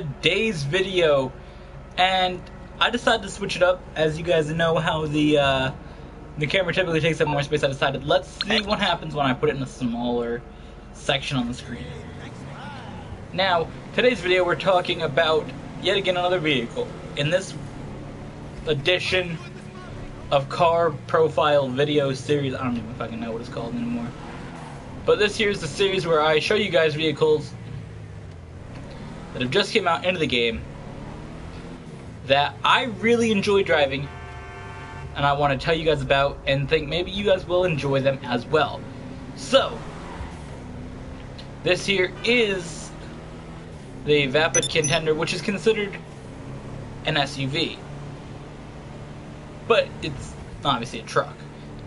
Day's video, and I decided to switch it up. As you guys know how the camera typically takes up more space, I decided let's see what happens when I put it in a smaller section on the screen. Now, today's video we're talking about yet again another vehicle. In this edition of car profile video series, I don't even fucking know what it's called anymore. But this here is the series where I show you guys vehicles that have just came out into the game that I really enjoy driving and I want to tell you guys about and think maybe you guys will enjoy them as well. So, this here is the Vapid Contender, which is considered an SUV. But it's obviously a truck.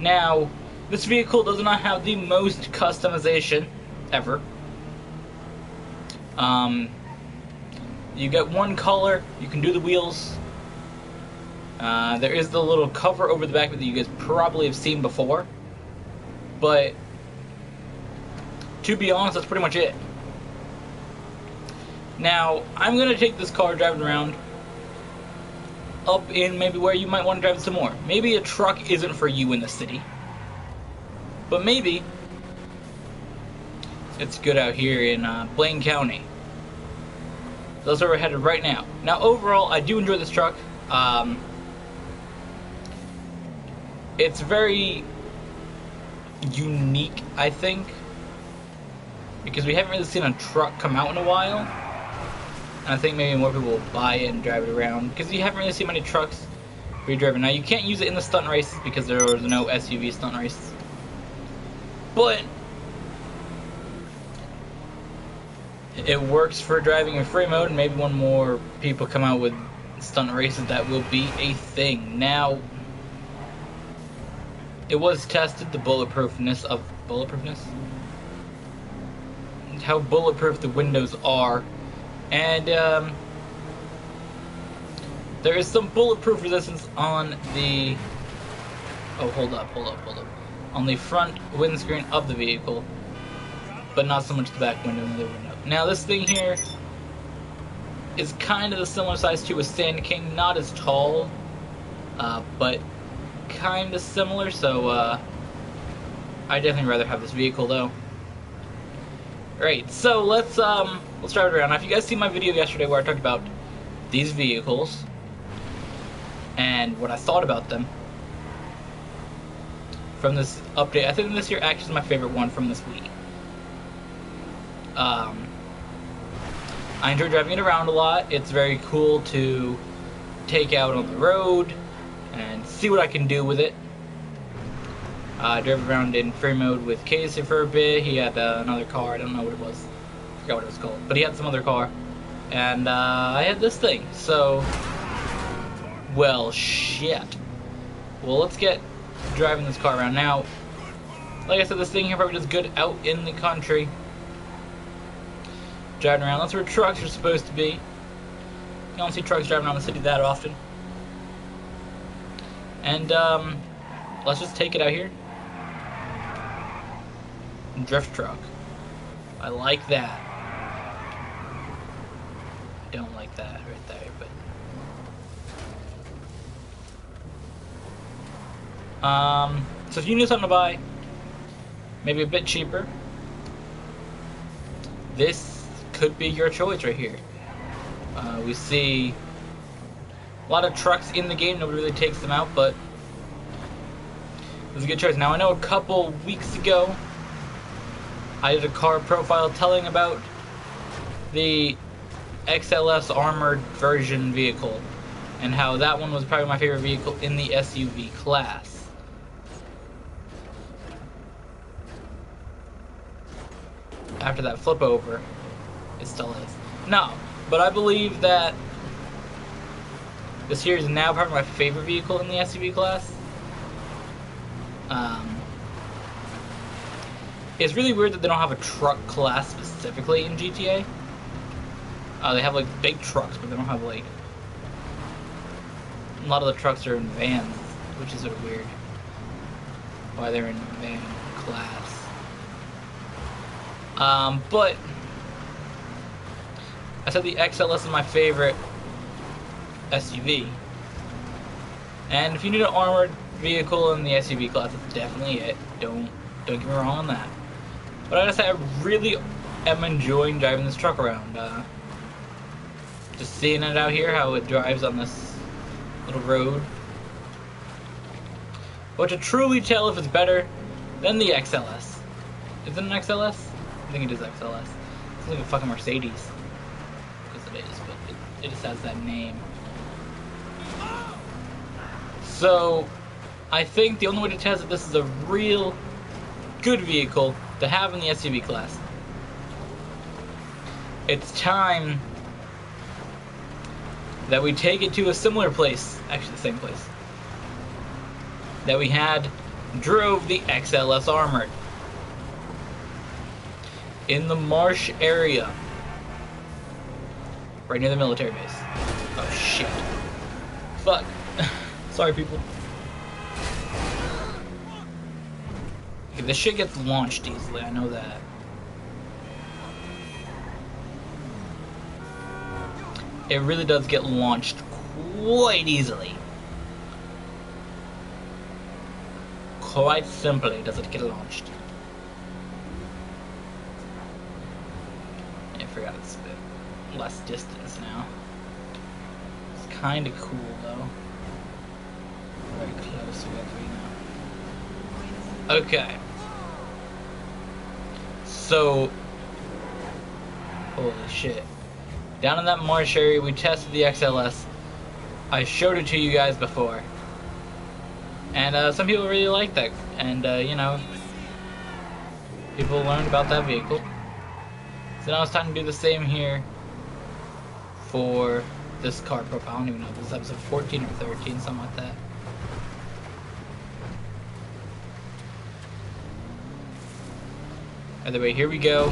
Now, this vehicle does not have the most customization ever. You get one color, you can do the wheels. There is the little cover over the back that you guys probably have seen before. But, to be honest, that's pretty much it. Now, I'm going to take this car driving around up in maybe where you might want to drive it some more. Maybe a truck isn't for you in the city. But maybe it's good out here in Blaine County. That's where we're headed right now. Now, overall, I do enjoy this truck. It's very unique, I think, because we haven't really seen a truck come out in a while. And I think maybe more people will buy it and drive it around, because you haven't really seen many trucks be driven. Now, you can't use it in the stunt races because there was no SUV stunt races. But it works for driving in free mode, and maybe when more people come out with stunt races, that will be a thing. Now, it was tested, the bulletproofness, how bulletproof the windows are, and there is some bulletproof resistance on the, hold up, on the front windscreen of the vehicle, but not so much the back window and the other window. Now, this thing here is kind of a similar size to a Sand King, not as tall, but kind of similar, so I'd definitely rather have this vehicle, though. Right, so let's drive it around. Now, if you guys see my video yesterday where I talked about these vehicles and what I thought about them from this update, I think this year actually is my favorite one from this week. I enjoy driving it around a lot. It's very cool to take out on the road and see what I can do with it. I drove around in free mode with Casey for a bit. He had another car. I don't know what it was. I forgot what it was called. But he had some other car. And I had this thing. So, well, shit. Well, let's get driving this car around. Now, like I said, this thing here probably does good out in the country. Driving around. That's where trucks are supposed to be. You don't see trucks driving around the city that often. And let's just take it out here. Drift truck. I like that. I don't like that right there, but so if you need something to buy, maybe a bit cheaper, this could be your choice right here. We see a lot of trucks in the game. Nobody really takes them out, but it's a good choice. Now, I know a couple weeks ago I did a car profile telling about the XLS armored version vehicle and how that one was probably my favorite vehicle in the SUV class. After that flip over, it still is. No, but I believe that this here is now probably my favorite vehicle in the SUV class. It's really weird that they don't have a truck class specifically in GTA. They have like big trucks, but they don't have like, a lot of the trucks are in vans, which is sort of weird. Why they're in van class. But I said the XLS is my favorite SUV. And if you need an armored vehicle in the SUV class, that's definitely it. Don't get me wrong on that. But I gotta say, I really am enjoying driving this truck around. Just seeing it out here, how it drives on this little road. But to truly tell if it's better than the XLS. Is it an XLS? I think it is XLS. It's like a fucking Mercedes. Because it is, but it just has that name. So, I think the only way to test that this is a real good vehicle to have in the SUV class. It's time that we take it to a similar place, actually the same place, that we drove the XLS Armored. In the marsh area. Right near the military base. Oh shit. Fuck. Sorry people. Okay, this shit gets launched easily, I know that. It really does get launched quite easily. Quite simply does it get launched. I forgot it's a bit less distance now. It's kind of cool though. Very close to it now. Okay. So, holy shit. Down in that marsh area, we tested the XLS. I showed it to you guys before. And some people really like that. And, you know, people learned about that vehicle. So now it's time to do the same here for this car profile. I don't even know if this is episode 14 or 13, something like that. Either way, here we go.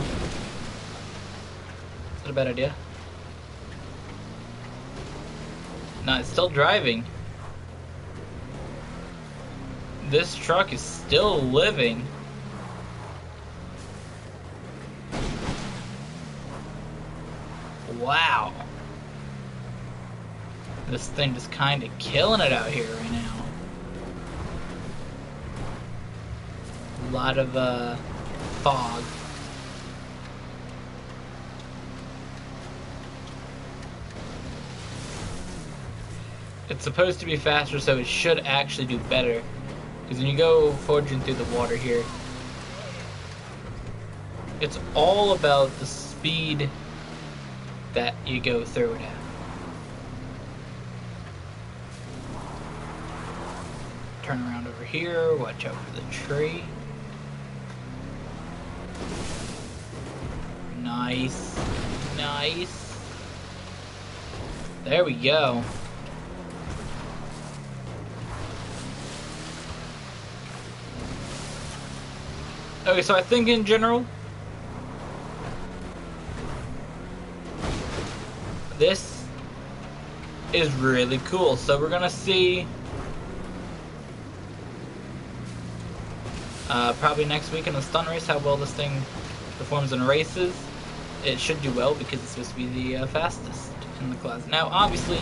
Is that a bad idea? No, it's still driving. This truck is still living. Wow. This thing just kind of killing it out here right now. A lot of fog. It's supposed to be faster, so it should actually do better. Because when you go forging through the water here, it's all about the speed that you go through it at. Turn around over here, watch out for the tree. Nice. Nice. There we go. Okay, so I think in general, this is really cool. So we're gonna see probably next week in the stunt race how well this thing performs in races. It should do well because it's supposed to be the fastest in the class. Now, obviously,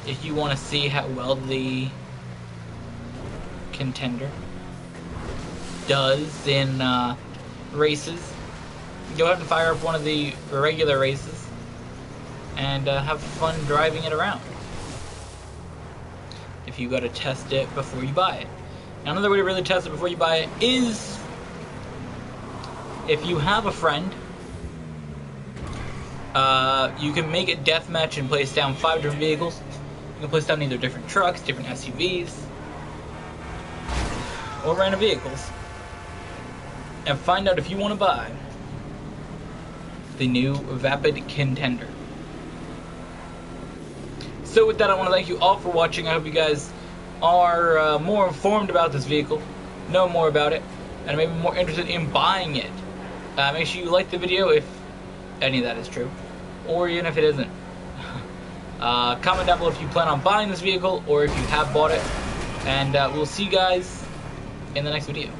if you want to see how well the Contender does in races, go ahead and fire up one of the regular races and have fun driving it around. If you got to test it before you buy it. Now, another way to really test it before you buy it is if you have a friend, you can make a deathmatch and place down 5 different vehicles. You can place down either different trucks, different SUVs, or random vehicles, and find out if you want to buy the new Vapid Contender. So with that, I want to thank you all for watching. I hope you guys are more informed about this vehicle, know more about it, and maybe more interested in buying it. Make sure you like the video if any of that is true, or even if it isn't. Comment down below if you plan on buying this vehicle or if you have bought it, and we'll see you guys in the next video.